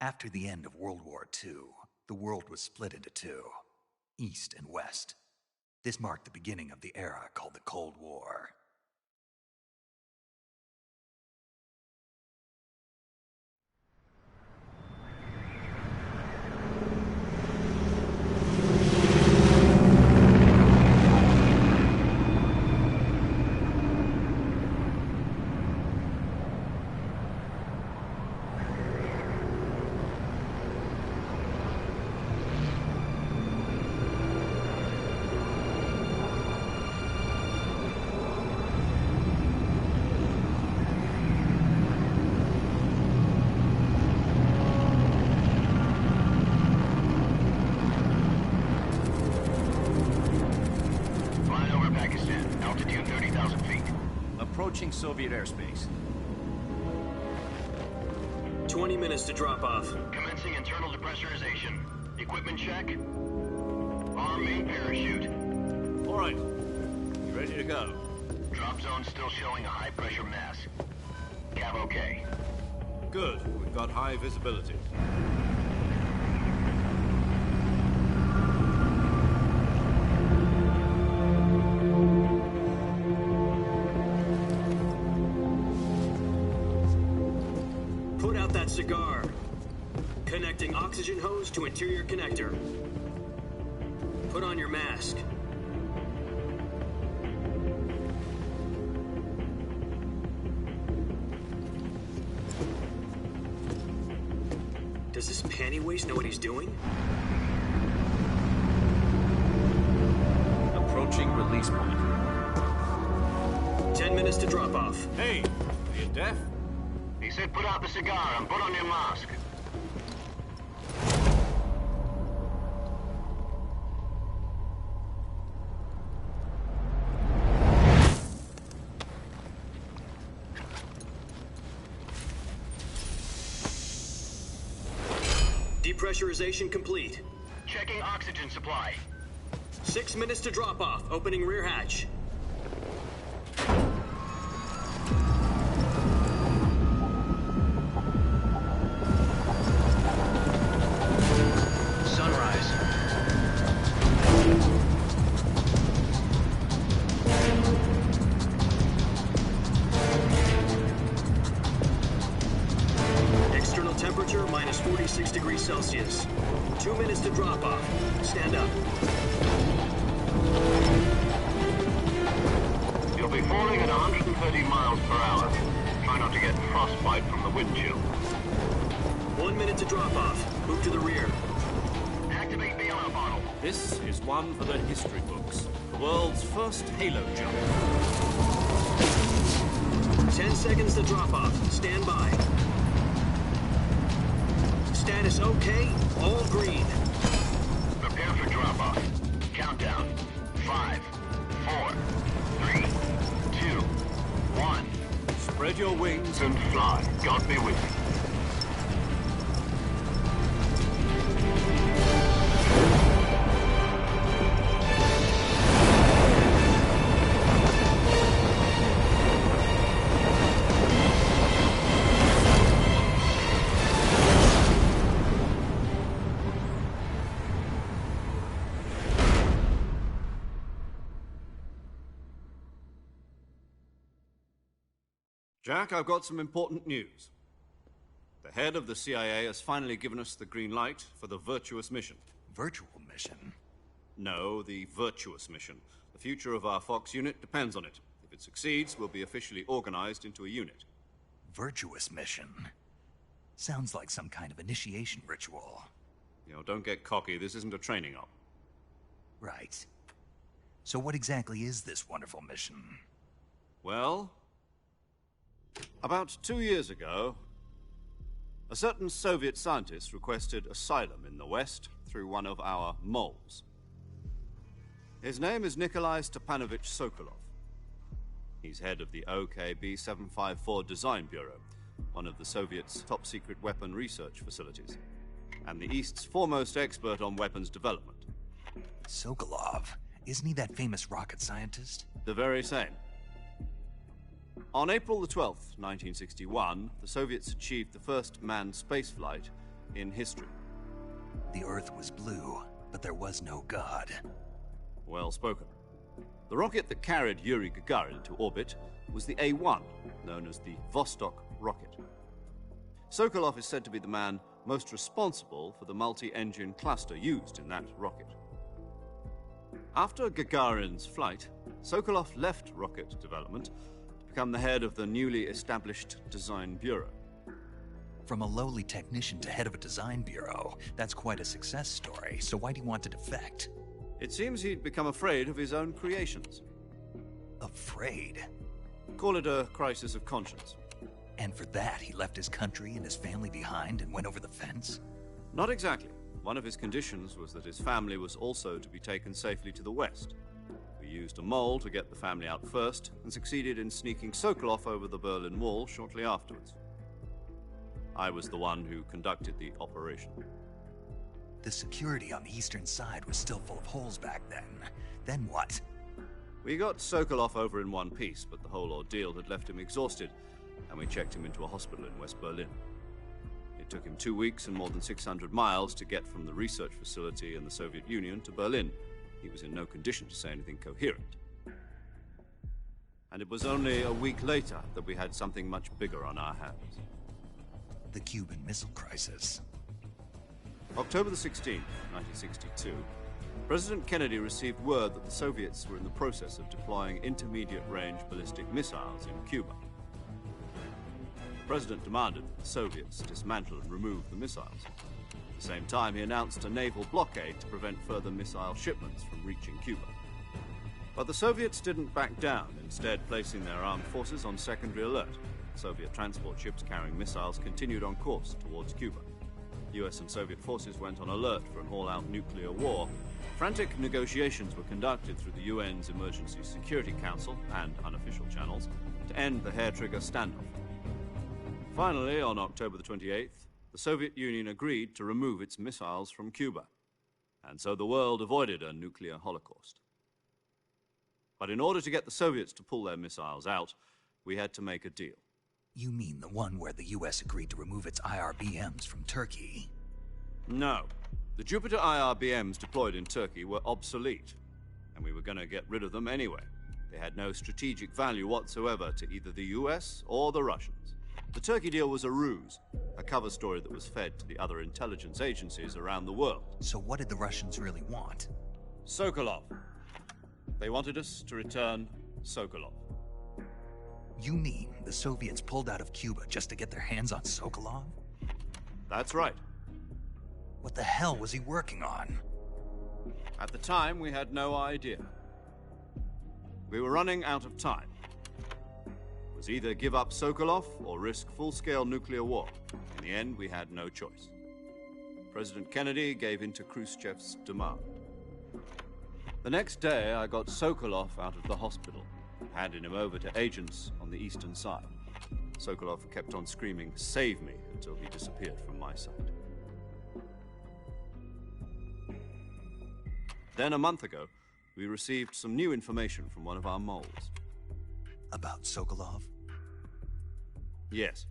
After the end of World War II, the world was split into two, East and West. This marked the beginning of the era called the Cold War. Approaching Soviet airspace. 20 minutes to drop off. Commencing internal depressurization. Equipment check. Arm main parachute. All right. You ready to go? Drop zone still showing a high pressure mass. Cav okay. Good. We've got high visibility. Cigar. Connecting oxygen hose to interior connector. Put on your mask. Does this panty waste know what he's doing? Approaching release point. 10 minutes to drop off. Hey, are you deaf? He said put out the cigar and put on your mask. Depressurization complete. Checking oxygen supply. 6 minutes to drop off. Opening rear hatch. Temperature minus 46 degrees Celsius. 2 minutes to drop off. Stand up. You'll be falling at 130 miles per hour. Try not to get frostbite from the wind chill. 1 minute to drop off. Move to the rear. Activate bailout bottle. This is one for the history books. The world's first halo jump. 10 seconds to drop off. Stand by. Status okay, all green. Prepare for drop-off. Countdown. 5, 4, 3, 2, 1. Spread your wings And fly. God be with you. Jack, I've got some important news. The head of the CIA has finally given us the green light for the virtuous mission. Virtual mission? No, the virtuous mission. The future of our Fox unit depends on it. If it succeeds, we'll be officially organized into a unit. Virtuous mission? Sounds like some kind of initiation ritual. You know, don't get cocky. This isn't a training op. Right. So what exactly is this wonderful mission? Well, about 2 years ago, a certain Soviet scientist requested asylum in the West through one of our moles. His name is Nikolai Stepanovich Sokolov. He's head of the OKB 754 Design Bureau, one of the Soviets' top-secret weapon research facilities, and the East's foremost expert on weapons development. Sokolov? Isn't he that famous rocket scientist? The very same. On April the 12th, 1961, the Soviets achieved the first manned spaceflight in history. The Earth was blue, but there was no God. Well spoken. The rocket that carried Yuri Gagarin to orbit was the A-1, known as the Vostok rocket. Sokolov is said to be the man most responsible for the multi-engine cluster used in that rocket. After Gagarin's flight, Sokolov left rocket development to become the head of the newly established Design Bureau. From a lowly technician to head of a design bureau, that's quite a success story, so why do you want to defect? It seems he'd become afraid of his own creations. Afraid? Call it a crisis of conscience. And for that, he left his country and his family behind and went over the fence? Not exactly. One of his conditions was that his family was also to be taken safely to the west. We used a mole to get the family out first and succeeded in sneaking Sokolov over the Berlin Wall shortly afterwards. I was the one who conducted the operation. The security on the eastern side was still full of holes back then. Then what? We got Sokolov over in one piece, but the whole ordeal had left him exhausted, and we checked him into a hospital in West Berlin. It took him 2 weeks and more than 600 miles to get from the research facility in the Soviet Union to Berlin. He was in no condition to say anything coherent. And it was only a week later that we had something much bigger on our hands. The Cuban Missile Crisis. October the 16th, 1962, President Kennedy received word that the Soviets were in the process of deploying intermediate-range ballistic missiles in Cuba. The President demanded that the Soviets dismantle and remove the missiles. At the same time, he announced a naval blockade to prevent further missile shipments from reaching Cuba. But the Soviets didn't back down, instead placing their armed forces on secondary alert. Soviet transport ships carrying missiles continued on course towards Cuba. US and Soviet forces went on alert for an all-out nuclear war. Frantic negotiations were conducted through the UN's Emergency Security Council and unofficial channels to end the hair-trigger standoff. Finally, on October the 28th, the Soviet Union agreed to remove its missiles from Cuba, and so the world avoided a nuclear holocaust. But in order to get the Soviets to pull their missiles out, we had to make a deal. You mean the one where the US agreed to remove its IRBMs from Turkey? No. The Jupiter IRBMs deployed in Turkey were obsolete, and we were going to get rid of them anyway. They had no strategic value whatsoever to either the US or the Russians. The Turkey deal was a ruse, a cover story that was fed to the other intelligence agencies around the world. So what did the Russians really want? Sokolov. They wanted us to return Sokolov. You mean the Soviets pulled out of Cuba just to get their hands on Sokolov? That's right. What the hell was he working on? At the time, we had no idea. We were running out of time. It was either give up Sokolov or risk full-scale nuclear war. In the end, we had no choice. President Kennedy gave in to Khrushchev's demand. The next day, I got Sokolov out of the hospital, handing him over to agents on the eastern side. Sokolov kept on screaming, "Save me," until he disappeared from my sight. Then, a month ago, we received some new information from one of our moles. About Sokolov? Yes.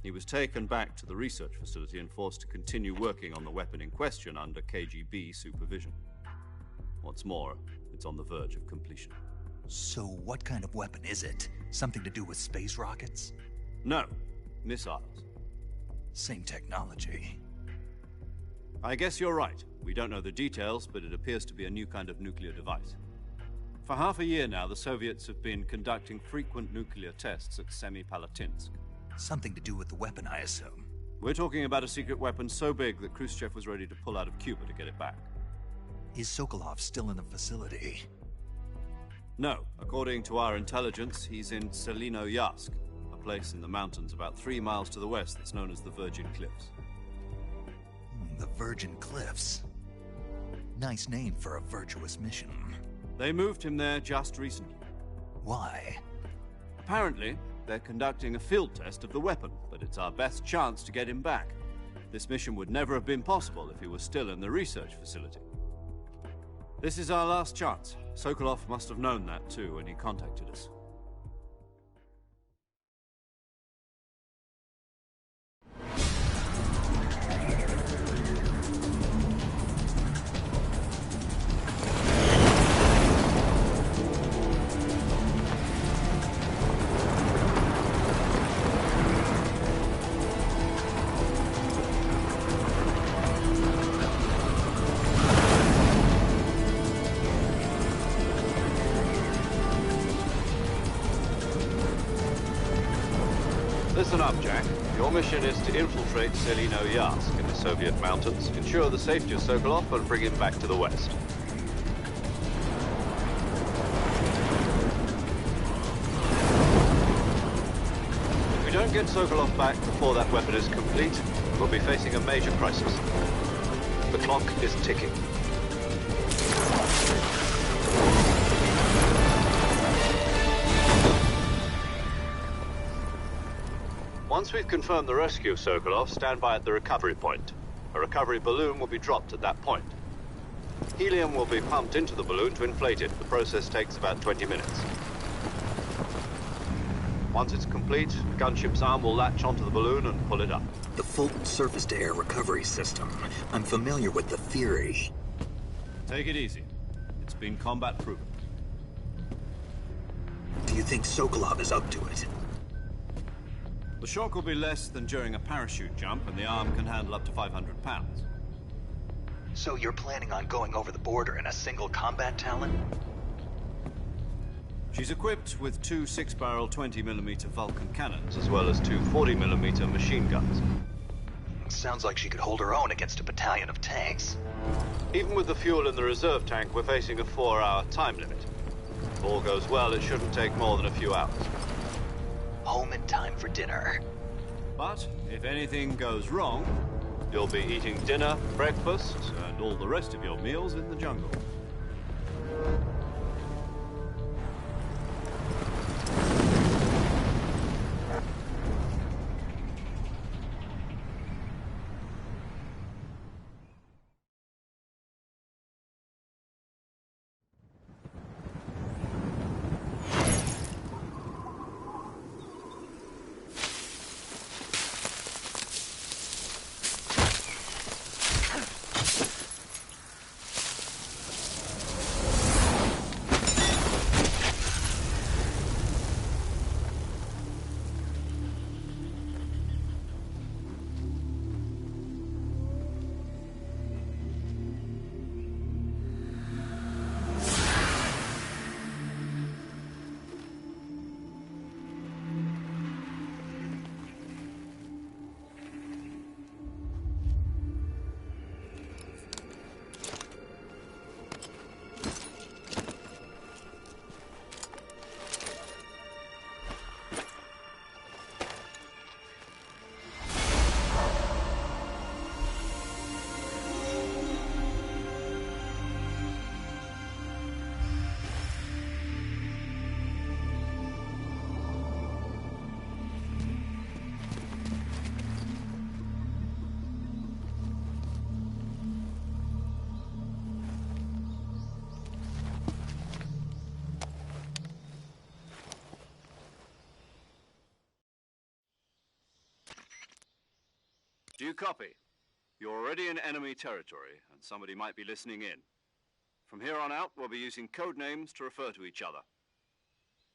He was taken back to the research facility and forced to continue working on the weapon in question under KGB supervision. What's more, it's on the verge of completion. So what kind of weapon is it? Something to do with space rockets? No, missiles. Same technology. I guess you're right. We don't know the details, but it appears to be a new kind of nuclear device. For half a year now, the Soviets have been conducting frequent nuclear tests at Semipalatinsk. Something to do with the weapon, I assume. We're talking about a secret weapon so big that Khrushchev was ready to pull out of Cuba to get it back. Is Sokolov still in the facility? No. According to our intelligence, he's in Selino-Yarsk, a place in the mountains about 3 miles to the west that's known as the Virgin Cliffs. The Virgin Cliffs. Nice name for a virtuous mission. They moved him there just recently. Why? Apparently, they're conducting a field test of the weapon, but it's our best chance to get him back. This mission would never have been possible if he was still in the research facility. This is our last chance. Sokolov must have known that too when he contacted us. up, Jack. Your mission is to infiltrate Selino-Yarsk in the Soviet mountains, ensure the safety of Sokolov, and bring him back to the west. If we don't get Sokolov back before that weapon is complete, we'll be facing a major crisis. The clock is ticking. Once we've confirmed the rescue of Sokolov, stand by at the recovery point. A recovery balloon will be dropped at that point. Helium will be pumped into the balloon to inflate it. The process takes about 20 minutes. Once it's complete, the gunship's arm will latch onto the balloon and pull it up. The Fulton surface-to-air recovery system. I'm familiar with the theory. Take it easy. It's been combat-proven. Do you think Sokolov is up to it? The shock will be less than during a parachute jump, and the arm can handle up to 500 pounds. So you're planning on going over the border in a single combat Talon? She's equipped with two 6-barrel 20mm Vulcan cannons, as well as two 40mm machine guns. Sounds like she could hold her own against a battalion of tanks. Even with the fuel in the reserve tank, we're facing a 4-hour time limit. If all goes well, it shouldn't take more than a few hours. Home in time for dinner. But if anything goes wrong, you'll be eating dinner, breakfast, and all the rest of your meals in the jungle. Do you copy? You're already in enemy territory, and somebody might be listening in. From here on out, we'll be using code names to refer to each other.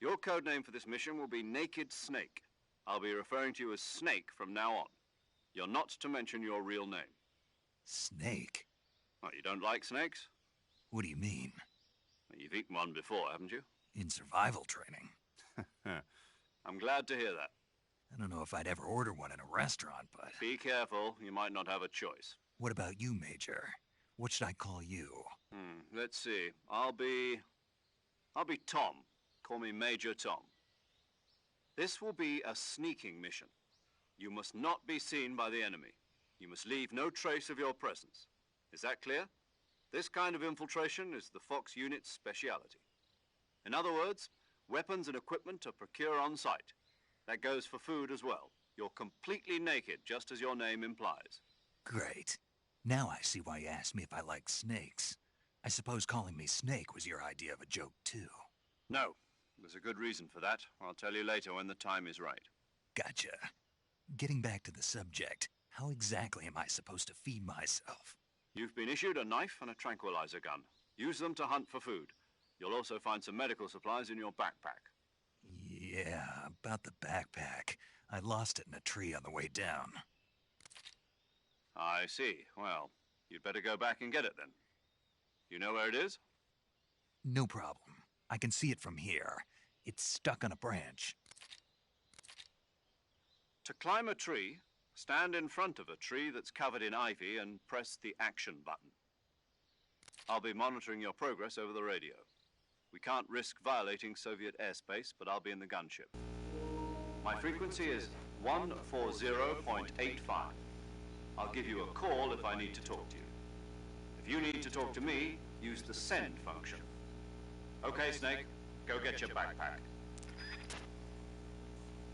Your code name for this mission will be Naked Snake. I'll be referring to you as Snake from now on. You're not to mention your real name. Snake? Oh, you don't like snakes? What do you mean? Well, you've eaten one before, haven't you? In survival training. I'm glad to hear that. I don't know if I'd ever order one in a restaurant, but... Be careful, you might not have a choice. What about you, Major? What should I call you? Let's see. I'll be Tom. Call me Major Tom. This will be a sneaking mission. You must not be seen by the enemy. You must leave no trace of your presence. Is that clear? This kind of infiltration is the Fox unit's speciality. In other words, weapons and equipment are procured on site. That goes for food as well. You're completely naked, just as your name implies. Great. Now I see why you asked me if I like snakes. I suppose calling me Snake was your idea of a joke, too. No. There's a good reason for that. I'll tell you later when the time is right. Gotcha. Getting back to the subject, how exactly am I supposed to feed myself? You've been issued a knife and a tranquilizer gun. Use them to hunt for food. You'll also find some medical supplies in your backpack. Yeah, about the backpack. I lost it in a tree on the way down. I see. Well, you'd better go back and get it then. You know where it is? No problem. I can see it from here. It's stuck on a branch. To climb a tree, stand in front of a tree that's covered in ivy and press the action button. I'll be monitoring your progress over the radio. We can't risk violating Soviet airspace, but I'll be in the gunship. My frequency is 140.85. I'll give you a call if I need to talk to you. If you need to talk to me, use the send function. Okay, Snake, go get your backpack.